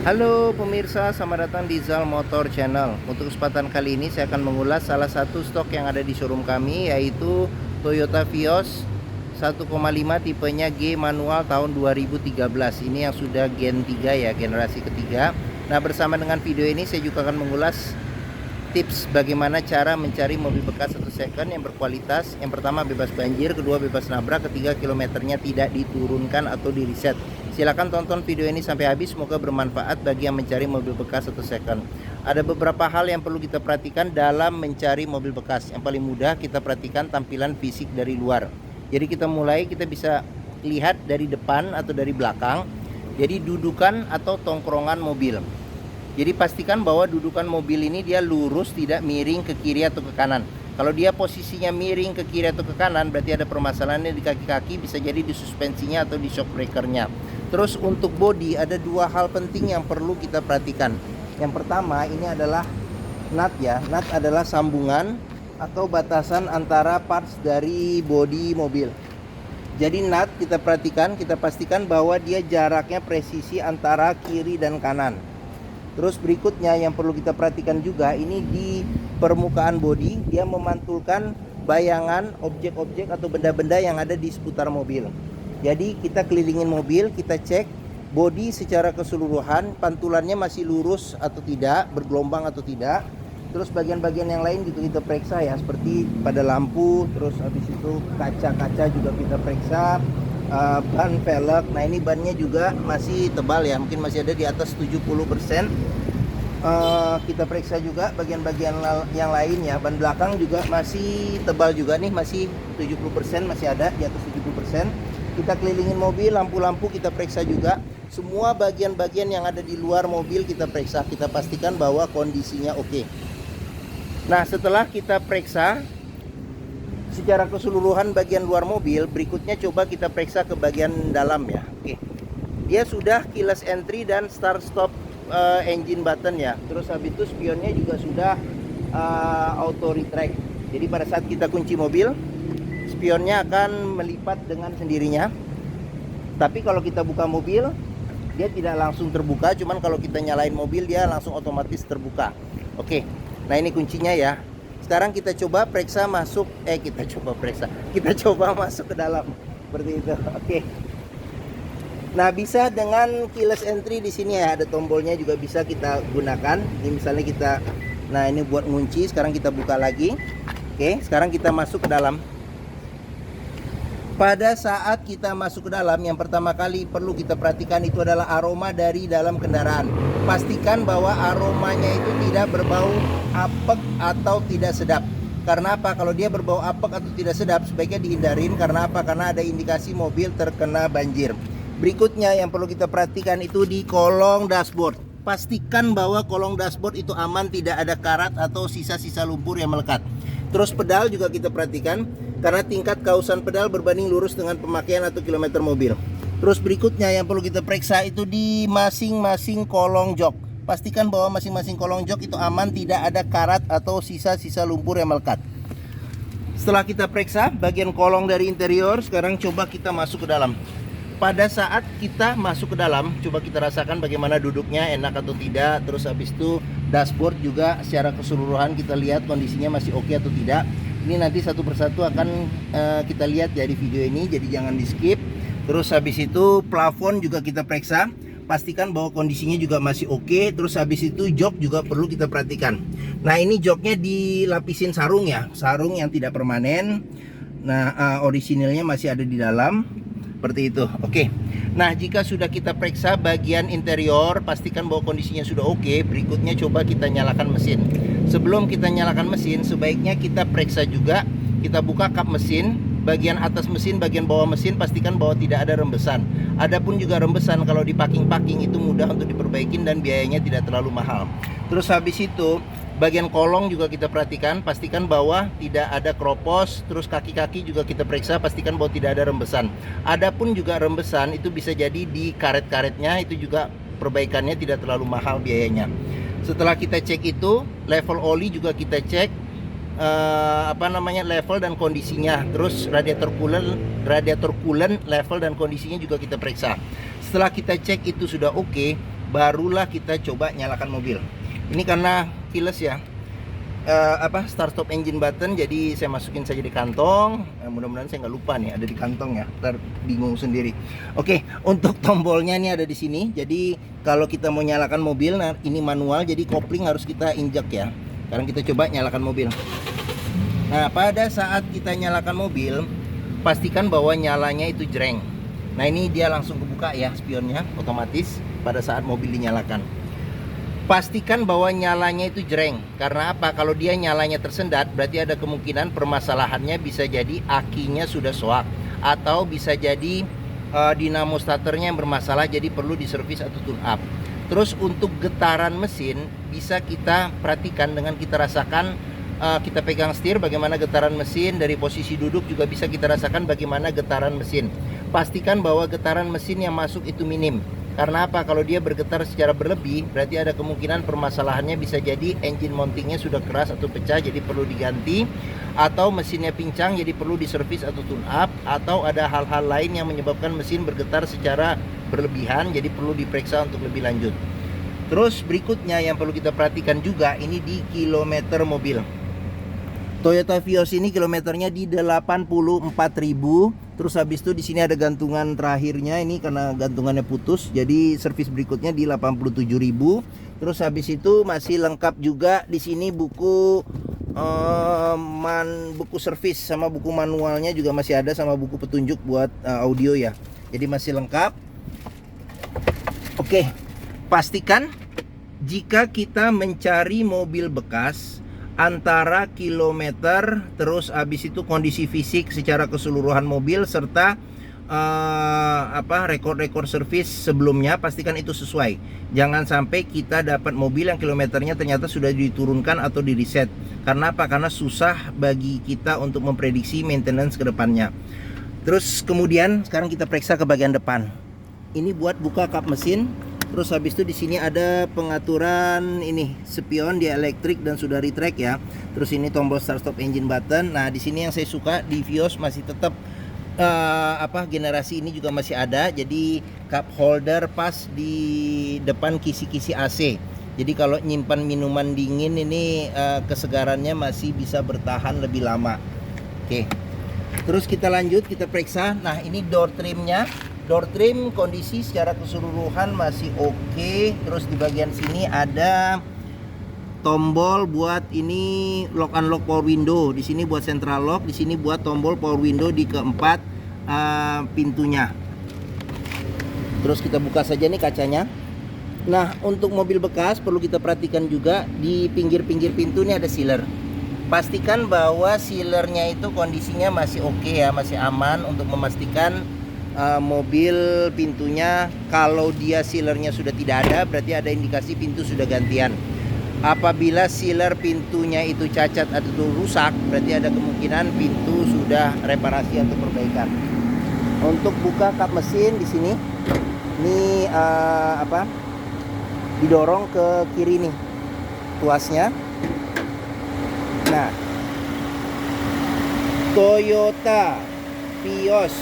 Halo pemirsa, selamat datang di Zal Motor Channel. Untuk kesempatan kali ini saya akan mengulas salah satu stok yang ada di showroom kami, yaitu Toyota Vios 1,5 tipenya G manual tahun 2013. Ini yang sudah Gen 3 ya, generasi ketiga. Nah, bersama dengan video ini saya juga akan mengulas tips bagaimana cara mencari mobil bekas atau second yang berkualitas. Yang pertama bebas banjir, kedua bebas nabrak, ketiga kilometernya tidak diturunkan atau di reset. Silahkan tonton video ini sampai habis, semoga bermanfaat bagi yang mencari mobil bekas atau second. Ada beberapa hal yang perlu kita perhatikan dalam mencari mobil bekas. Yang paling mudah kita perhatikan tampilan fisik dari luar. Jadi kita bisa lihat dari depan atau dari belakang. Jadi dudukan atau tongkrongan mobil. Jadi pastikan bahwa dudukan mobil ini dia lurus, tidak miring ke kiri atau ke kanan. Kalau dia posisinya miring ke kiri atau ke kanan, berarti ada permasalahannya di kaki-kaki, bisa jadi di suspensinya atau di shock breakernya. Terus untuk bodi ada dua hal penting yang perlu kita perhatikan. Yang pertama ini adalah nut ya. Nut adalah sambungan atau batasan antara parts dari bodi mobil. Jadi nut kita perhatikan, kita pastikan bahwa dia jaraknya presisi antara kiri dan kanan. Terus berikutnya yang perlu kita perhatikan juga, ini di permukaan bodi dia memantulkan bayangan objek-objek atau benda-benda yang ada di seputar mobil. Jadi kita kelilingin mobil, kita cek bodi secara keseluruhan, pantulannya masih lurus atau tidak, bergelombang atau tidak. Terus bagian-bagian yang lain gitu kita periksa ya, seperti pada lampu, terus habis itu kaca-kaca juga kita periksa, ban velg. Nah ini bannya juga masih tebal ya, mungkin masih ada di atas 70%. Kita periksa juga bagian-bagian yang lain ya. Ban belakang juga masih tebal juga nih, masih 70%, masih ada di atas 70%. Kita kelilingin mobil, lampu-lampu kita periksa juga. Semua bagian-bagian yang ada di luar mobil kita periksa, kita pastikan bahwa kondisinya oke. Nah setelah kita periksa secara keseluruhan bagian luar mobil, berikutnya coba kita periksa ke bagian dalam ya. Oke, dia sudah keyless entry dan start stop engine button ya. Terus habis itu spionnya juga sudah auto retract. Jadi pada saat kita kunci mobil, spionnya akan melipat dengan sendirinya. Tapi kalau kita buka mobil, dia tidak langsung terbuka, cuman kalau kita nyalain mobil dia langsung otomatis terbuka. Oke, nah ini kuncinya ya. Sekarang kita coba periksa masuk, kita coba masuk ke dalam seperti itu. Oke. Nah bisa dengan keyless entry di sini ya, ada tombolnya juga bisa kita gunakan. Ini misalnya kita, nah ini buat ngunci. Sekarang kita buka lagi. Oke, sekarang kita masuk ke dalam. Pada saat kita masuk ke dalam, yang pertama kali perlu kita perhatikan itu adalah aroma dari dalam kendaraan. Pastikan bahwa aromanya itu tidak berbau apek atau tidak sedap. Karena apa? Kalau dia berbau apek atau tidak sedap, sebaiknya dihindarin. Karena apa? Karena ada indikasi mobil terkena banjir. Berikutnya yang perlu kita perhatikan itu di kolong dashboard. Pastikan bahwa kolong dashboard itu aman, tidak ada karat atau sisa-sisa lumpur yang melekat. Terus pedal juga kita perhatikan, karena tingkat kausan pedal berbanding lurus dengan pemakaian atau kilometer mobil. Terus berikutnya yang perlu kita periksa itu di masing-masing kolong jok. Pastikan bahwa masing-masing kolong jok itu aman, tidak ada karat atau sisa-sisa lumpur yang melekat. Setelah kita periksa bagian kolong dari interior, sekarang coba kita masuk ke dalam. Pada saat kita masuk ke dalam, coba kita rasakan bagaimana duduknya, enak atau tidak. Terus habis itu dashboard juga secara keseluruhan kita lihat kondisinya masih oke atau tidak. Ini nanti satu persatu akan kita lihat ya di video ini, jadi jangan di skip. Terus habis itu plafon juga kita periksa, pastikan bahwa kondisinya juga masih oke. Terus habis itu jok juga perlu kita perhatikan. Nah ini joknya dilapisin sarung ya, sarung yang tidak permanen. Nah orisinilnya masih ada di dalam, seperti itu. Oke. Nah jika sudah kita periksa bagian interior, pastikan bahwa kondisinya sudah oke. Berikutnya coba kita nyalakan mesin. Sebelum kita nyalakan mesin, sebaiknya kita periksa juga, kita buka kap mesin, bagian atas mesin, bagian bawah mesin, pastikan bahwa tidak ada rembesan. Adapun juga rembesan kalau di packing itu mudah untuk diperbaikin dan biayanya tidak terlalu mahal. Terus habis itu bagian kolong juga kita perhatikan, pastikan bahwa tidak ada kropos. Terus kaki-kaki juga kita periksa, pastikan bahwa tidak ada rembesan. Adapun juga rembesan itu bisa jadi di karet-karetnya, itu juga perbaikannya tidak terlalu mahal biayanya. Setelah kita cek itu, level oli juga kita cek, level dan kondisinya. Terus radiator coolant level dan kondisinya juga kita periksa. Setelah kita cek itu sudah oke, barulah kita coba nyalakan mobil. Ini karena keyless ya, start stop engine button, jadi saya masukin saja di kantong. Mudah-mudahan saya nggak lupa nih ada di kantong ya, ntar bingung sendiri. Oke, untuk tombolnya nih ada di sini. Jadi kalau kita mau nyalakan mobil, nah ini manual, jadi kopling harus kita injak ya. Sekarang kita coba nyalakan mobil. Nah, pada saat kita nyalakan mobil, pastikan bahwa nyalanya itu jreng. Nah, ini dia langsung kebuka ya spionnya otomatis pada saat mobil dinyalakan. Pastikan bahwa nyalanya itu jreng. Karena apa? Kalau dia nyalanya tersendat, berarti ada kemungkinan permasalahannya bisa jadi akinya sudah soak, atau bisa jadi dinamo starternya yang bermasalah, jadi perlu diservis atau tune up. Terus untuk getaran mesin bisa kita perhatikan dengan kita rasakan, kita pegang setir bagaimana getaran mesin, dari posisi duduk juga bisa kita rasakan bagaimana getaran mesin. Pastikan bahwa getaran mesin yang masuk itu minim. Karena apa? Kalau dia bergetar secara berlebih, berarti ada kemungkinan permasalahannya bisa jadi engine mountingnya sudah keras atau pecah, jadi perlu diganti, atau mesinnya pincang, jadi perlu diservis atau tune up, atau ada hal-hal lain yang menyebabkan mesin bergetar secara berlebihan, jadi perlu diperiksa untuk lebih lanjut. Terus berikutnya yang perlu kita perhatikan juga, ini di kilometer mobil. Toyota Vios ini kilometernya di 84.000. Terus habis itu di sini ada gantungan terakhirnya, ini karena gantungannya putus, jadi servis berikutnya di 87.000. Terus habis itu masih lengkap juga di sini buku buku servis sama buku manualnya juga masih ada, sama buku petunjuk buat audio ya. Jadi masih lengkap. Oke, pastikan jika kita mencari mobil bekas, antara kilometer, terus habis itu kondisi fisik secara keseluruhan mobil, serta rekor-rekor servis sebelumnya, pastikan itu sesuai. Jangan sampai kita dapat mobil yang kilometernya ternyata sudah diturunkan atau di reset. Karena apa? Karena susah bagi kita untuk memprediksi maintenance ke depannya. Terus kemudian sekarang kita periksa ke bagian depan. Ini buat buka kap mesin. Terus habis itu di sini ada pengaturan ini spion dia elektrik dan sudah retract ya. Terus ini tombol start stop engine button. Nah, di sini yang saya suka di Vios masih tetap generasi ini juga masih ada. Jadi cup holder pas di depan kisi-kisi AC. Jadi kalau nyimpan minuman dingin ini kesegarannya masih bisa bertahan lebih lama. Oke. Terus kita lanjut, kita periksa. Nah, ini door trimnya. Door trim kondisi secara keseluruhan masih oke. Terus di bagian sini ada tombol buat ini lock unlock power window. Di sini buat central lock, di sini buat tombol power window di keempat pintunya. Terus kita buka saja nih kacanya. Nah, untuk mobil bekas perlu kita perhatikan juga di pinggir-pinggir pintu ini ada sealer. Pastikan bahwa sealernya itu kondisinya masih oke ya, masih aman, untuk memastikan mobil pintunya, kalau dia sealernya sudah tidak ada, berarti ada indikasi pintu sudah gantian. Apabila sealer pintunya itu cacat atau rusak, berarti ada kemungkinan pintu sudah reparasi atau perbaikan. Untuk buka kap mesin di sini, ini didorong ke kiri nih tuasnya. Nah, Toyota Vios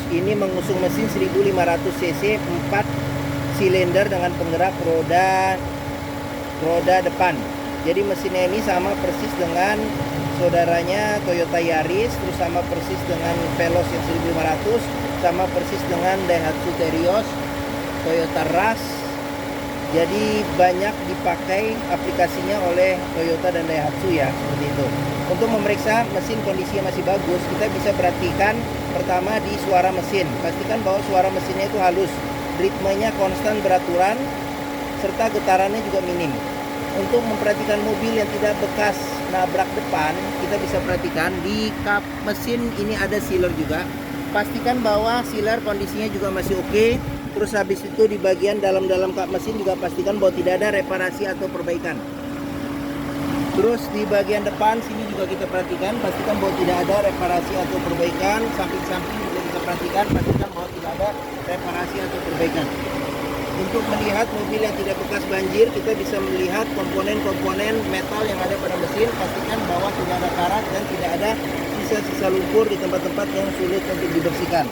ini mengusung mesin 1500 cc 4 silinder dengan penggerak roda depan. Jadi mesinnya ini sama persis dengan saudaranya Toyota Yaris, terus sama persis dengan Veloz yang 1500, sama persis dengan Daihatsu Terios, Toyota Rush. Jadi banyak dipakai aplikasinya oleh Toyota dan Daihatsu ya, seperti itu. Untuk memeriksa mesin kondisinya masih bagus, kita bisa perhatikan pertama di suara mesin. Pastikan bahwa suara mesinnya itu halus, ritmenya konstan beraturan, serta getarannya juga minim. Untuk memperhatikan mobil yang tidak bekas nabrak depan, kita bisa perhatikan di kap mesin ini ada sealer juga. Pastikan bahwa sealer kondisinya juga masih oke. Terus habis itu di bagian dalam kap mesin juga pastikan bahwa tidak ada reparasi atau perbaikan. Terus di bagian depan sini juga kita perhatikan, pastikan bahwa tidak ada reparasi atau perbaikan. Samping-samping juga kita perhatikan, pastikan bahwa tidak ada reparasi atau perbaikan. Untuk melihat mobil yang tidak bekas banjir, kita bisa melihat komponen-komponen metal yang ada pada mesin. Pastikan bahwa tidak ada karat dan tidak ada sisa-sisa lumpur di tempat-tempat yang sulit untuk dibersihkan.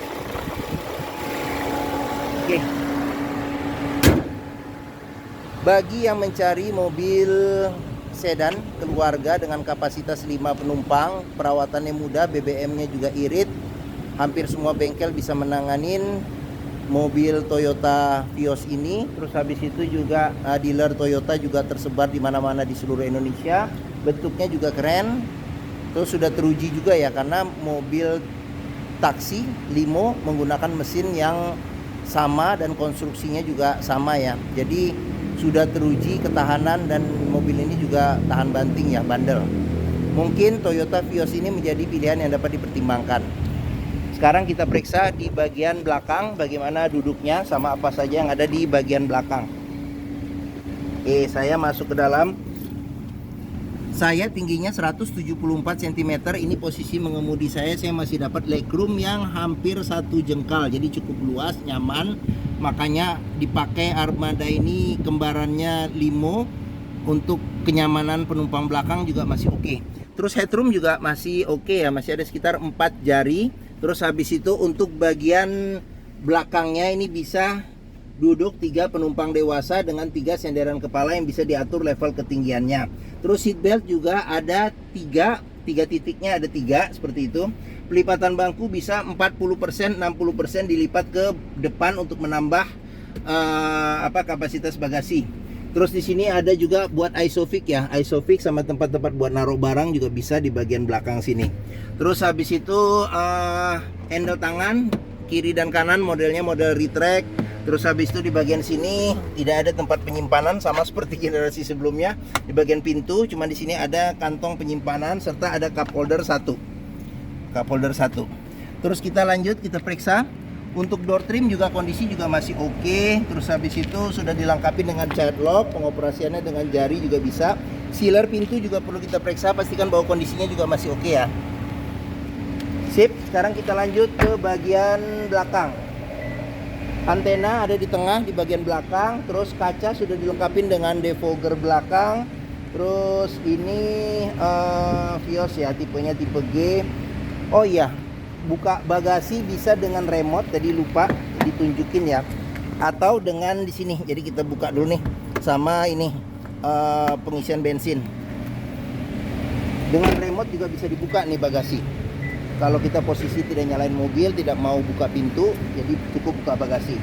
Oke. Bagi yang mencari mobil sedan keluarga dengan kapasitas 5 penumpang, perawatannya mudah, BBM-nya juga irit, hampir semua bengkel bisa menanganin mobil Toyota Vios ini. Terus habis itu juga dealer Toyota juga tersebar di mana-mana di seluruh Indonesia. Bentuknya juga keren. Terus sudah teruji juga ya, karena mobil taksi limo menggunakan mesin yang sama dan konstruksinya juga sama ya. Jadi sudah teruji ketahanan, dan mobil ini juga tahan banting ya, bandel. Mungkin Toyota Vios ini menjadi pilihan yang dapat dipertimbangkan. Sekarang kita periksa di bagian belakang bagaimana duduknya sama apa saja yang ada di bagian belakang. Saya masuk ke dalam. Saya tingginya 174 cm. Ini posisi mengemudi saya masih dapat legroom yang hampir 1 jengkal. Jadi cukup luas, nyaman. Makanya dipakai Armada ini kembarannya limo. Untuk kenyamanan penumpang belakang juga masih oke. Terus headroom juga masih oke ya, masih ada sekitar 4 jari. Terus habis itu untuk bagian belakangnya ini bisa duduk 3 penumpang dewasa dengan 3 senderan kepala yang bisa diatur level ketinggiannya. Terus seat belt juga ada 3 titiknya, ada 3 seperti itu. Pelipatan bangku bisa 40%, 60% dilipat ke depan untuk menambah kapasitas bagasi. Terus di sini ada juga buat isofix ya, isofix sama tempat-tempat buat naruh barang juga bisa di bagian belakang sini. Terus habis itu handle tangan kiri dan kanan modelnya model retract. Terus habis itu di bagian sini tidak ada tempat penyimpanan sama seperti generasi sebelumnya. Di bagian pintu cuma di sini ada kantong penyimpanan serta ada cup holder 1. Cup holder 1. Terus kita lanjut, kita periksa. Untuk door trim juga kondisi juga masih oke. Terus habis itu sudah dilengkapi dengan child lock, pengoperasiannya dengan jari juga bisa. Sealer pintu juga perlu kita periksa, pastikan bahwa kondisinya juga masih oke ya. Sip, sekarang kita lanjut ke bagian belakang. Antena ada di tengah di bagian belakang. Terus kaca sudah dilengkapi dengan defogger belakang. Terus ini Vios ya, tipenya tipe G. Oh iya, buka bagasi bisa dengan remote, tadi lupa ditunjukin ya, atau dengan di sini. Jadi kita buka dulu nih sama ini pengisian bensin. Dengan remote juga bisa dibuka nih bagasi. Kalau kita posisi tidak nyalain mobil, tidak mau buka pintu, jadi cukup buka bagasi.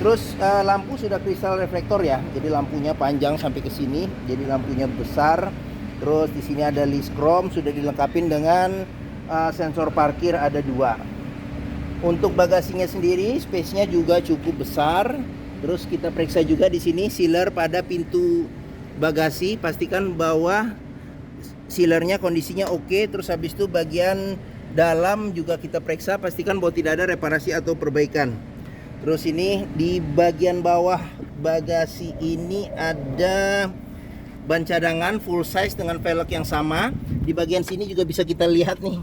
Terus lampu sudah kristal reflektor ya, jadi lampunya panjang sampai ke sini, jadi lampunya besar. Terus di sini ada list chrome, sudah dilengkapi dengan sensor parkir ada 2. Untuk bagasinya sendiri, space-nya juga cukup besar. Terus kita periksa juga di sini sealer pada pintu bagasi, pastikan bahwa sealernya kondisinya oke. Terus habis itu bagian dalam juga kita periksa, pastikan bahwa tidak ada reparasi atau perbaikan. Terus ini di bagian bawah bagasi ini ada ban cadangan full size dengan velg yang sama. Di bagian sini juga bisa kita lihat nih,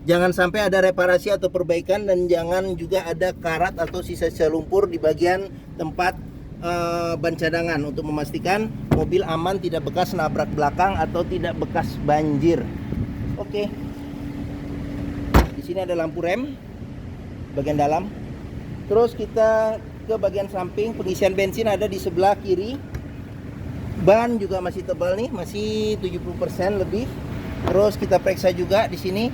jangan sampai ada reparasi atau perbaikan, dan jangan juga ada karat atau sisa-sisa lumpur di bagian tempat ban cadangan, untuk memastikan mobil aman, tidak bekas nabrak belakang atau tidak bekas banjir. Oke. Di sini ada lampu rem bagian dalam. Terus kita ke bagian samping, pengisian bensin ada di sebelah kiri. Ban juga masih tebal nih, masih 70% lebih. Terus kita periksa juga di sini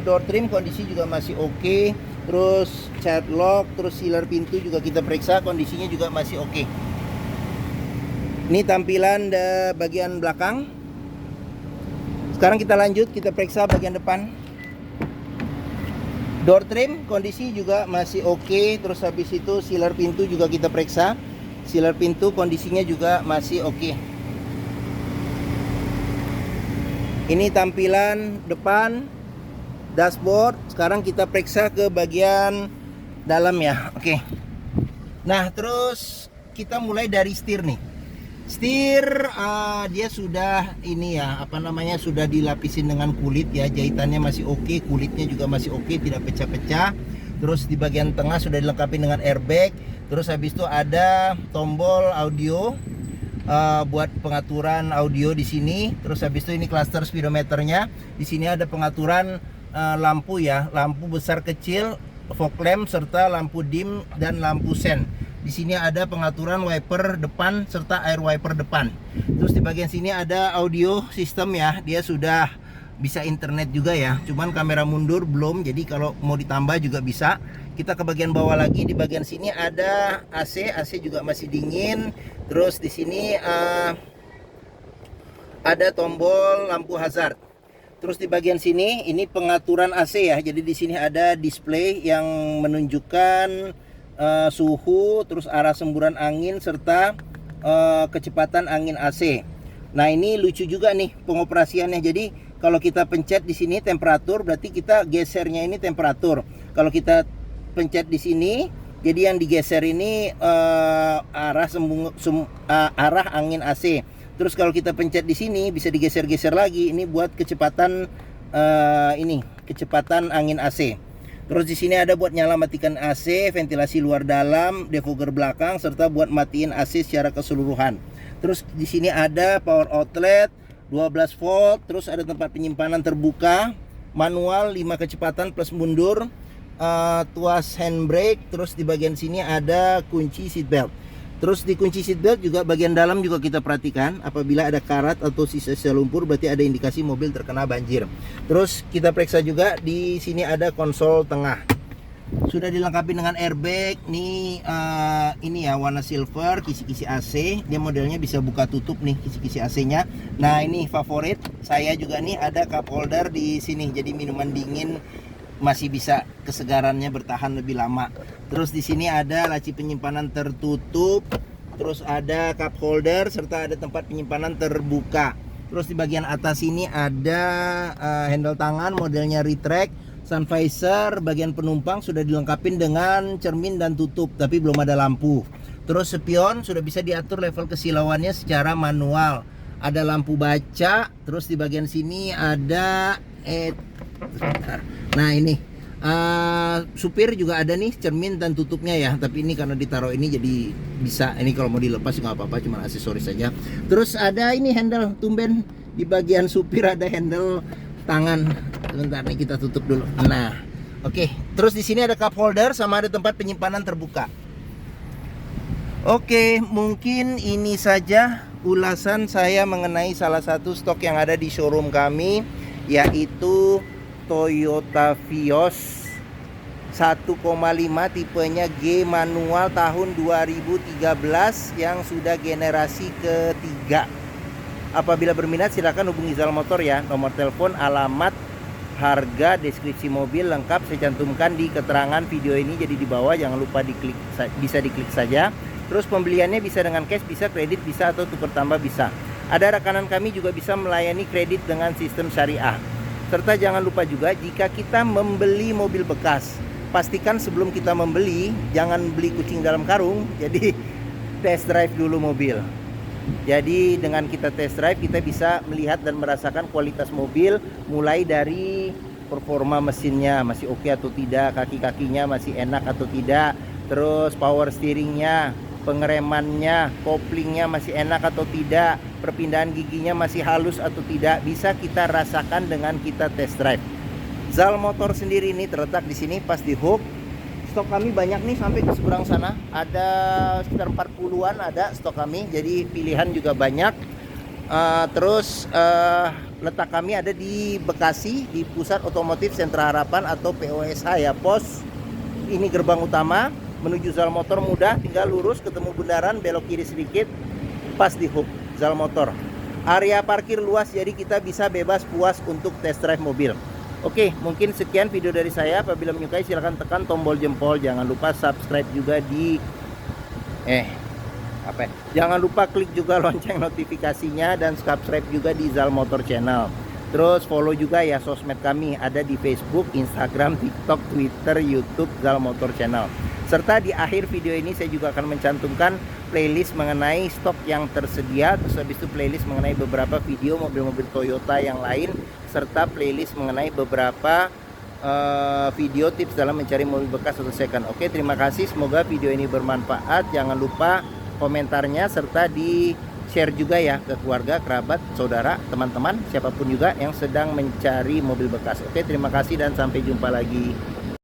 door trim kondisi juga masih oke. Terus child lock, terus sealer pintu juga kita periksa, kondisinya juga masih oke. Ini tampilan bagian belakang. Sekarang kita lanjut, kita periksa bagian depan. Door trim kondisi juga masih oke. Terus habis itu sealer pintu juga kita periksa. Sealer pintu kondisinya juga masih oke. Ini tampilan depan dashboard. Sekarang kita periksa ke bagian dalam ya. Oke. Nah, terus kita mulai dari setir nih. Setir dia sudah ini ya, sudah dilapisin dengan kulit ya. Jahitannya masih oke, kulitnya juga masih oke, tidak pecah-pecah. Terus di bagian tengah sudah dilengkapi dengan airbag. Terus habis itu ada tombol audio buat pengaturan audio di sini. Terus habis itu ini cluster speedometernya. Di sini ada pengaturan lampu ya, lampu besar kecil, fog lamp serta lampu dim dan lampu sen. Di sini ada pengaturan wiper depan serta air wiper depan. Terus di bagian sini ada audio system ya. Dia sudah bisa internet juga ya. Cuman kamera mundur belum. Jadi kalau mau ditambah juga bisa. Kita ke bagian bawah lagi. Di bagian sini ada AC. AC juga masih dingin. Terus di sini ada tombol lampu hazard. Terus di bagian sini ini pengaturan AC ya. Jadi di sini ada display yang menunjukkan suhu, terus arah semburan angin serta kecepatan angin AC. Nah, ini lucu juga nih pengoperasiannya. Jadi kalau kita pencet di sini temperatur, berarti kita gesernya ini temperatur. Kalau kita pencet di sini, jadi yang digeser ini arah angin AC. Terus kalau kita pencet di sini bisa digeser-geser lagi. Ini buat kecepatan kecepatan angin AC. Terus di sini ada buat nyala matikan AC, ventilasi luar dalam, defogger belakang, serta buat matiin AC secara keseluruhan. Terus di sini ada power outlet 12 volt, terus ada tempat penyimpanan terbuka, manual 5 kecepatan plus mundur, tuas handbrake. Terus di bagian sini ada kunci seatbelt. Terus di kunci seatbelt juga bagian dalam juga kita perhatikan, apabila ada karat atau sisa-sisa lumpur berarti ada indikasi mobil terkena banjir. Terus kita periksa juga di sini ada konsol tengah. Sudah dilengkapi dengan airbag. Nih ini ya warna silver, kisi-kisi AC. Dia modelnya bisa buka tutup nih kisi-kisi AC-nya. Nah, ini favorit saya juga nih, ada cup holder di sini. Jadi minuman dingin masih bisa kesegarannya bertahan lebih lama. Terus di sini ada laci penyimpanan tertutup, terus ada cup holder serta ada tempat penyimpanan terbuka. Terus di bagian atas ini ada handle tangan modelnya retract, sun visor, bagian penumpang sudah dilengkapi dengan cermin dan tutup tapi belum ada lampu. Terus spion sudah bisa diatur level kesilauannya secara manual. Ada lampu baca. Terus di bagian sini ada nah ini supir juga ada nih cermin dan tutupnya ya, tapi ini karena ditaruh ini jadi bisa, ini kalau mau dilepas nggak apa-apa, cuma aksesoris saja. Terus ada ini handle, tumben di bagian supir ada handle tangan. Sebentar nih kita tutup dulu. Nah, oke. Terus di sini ada cup holder sama ada tempat penyimpanan terbuka. Oke, mungkin ini saja ulasan saya mengenai salah satu stok yang ada di showroom kami, yaitu Toyota Vios 1,5 tipenya G manual tahun 2013 yang sudah generasi ketiga. Apabila berminat silakan hubungi Zal Motor ya. Nomor telepon, alamat, harga, deskripsi mobil lengkap saya cantumkan di keterangan video ini. Jadi di bawah jangan lupa diklik, bisa diklik saja. Terus pembeliannya bisa dengan cash, bisa kredit, bisa atau tukar tambah bisa. Ada rekanan kami juga bisa melayani kredit dengan sistem syariah. Serta jangan lupa juga jika kita membeli mobil bekas, pastikan sebelum kita membeli jangan beli kucing dalam karung. Jadi test drive dulu mobil. Jadi dengan kita test drive kita bisa melihat dan merasakan kualitas mobil, mulai dari performa mesinnya masih oke atau tidak, kaki-kakinya masih enak atau tidak, terus power steeringnya, pengeremannya, koplingnya masih enak atau tidak, perpindahan giginya masih halus atau tidak, bisa kita rasakan dengan kita test drive. Zal Motor sendiri ini terletak di sini pas di Hook. Stok kami banyak nih sampai ke seberang sana. Ada sekitar 40-an ada stok kami. Jadi pilihan juga banyak. Terus letak kami ada di Bekasi, di Pusat Otomotif Sentra Harapan atau POSH ya, pos ini gerbang utama. Menuju Zal Motor mudah, tinggal lurus ketemu bundaran, belok kiri sedikit, pas di Hook Zal Motor. Area parkir luas, jadi kita bisa bebas puas untuk test drive mobil. Oke, mungkin sekian video dari saya. Apabila menyukai silahkan tekan tombol jempol. Jangan lupa subscribe juga di jangan lupa klik juga lonceng notifikasinya dan subscribe juga di Zal Motor Channel. Terus follow juga ya sosmed kami, ada di Facebook, Instagram, TikTok, Twitter, YouTube Zal Motor Channel. Serta di akhir video ini saya juga akan mencantumkan playlist mengenai stok yang tersedia. Terus habis itu playlist mengenai beberapa video mobil-mobil Toyota yang lain, serta playlist mengenai beberapa video tips dalam mencari mobil bekas atau second. Oke, terima kasih, semoga video ini bermanfaat. Jangan lupa komentarnya serta di share juga ya ke keluarga, kerabat, saudara, teman-teman, siapapun juga yang sedang mencari mobil bekas. Oke, terima kasih dan sampai jumpa lagi.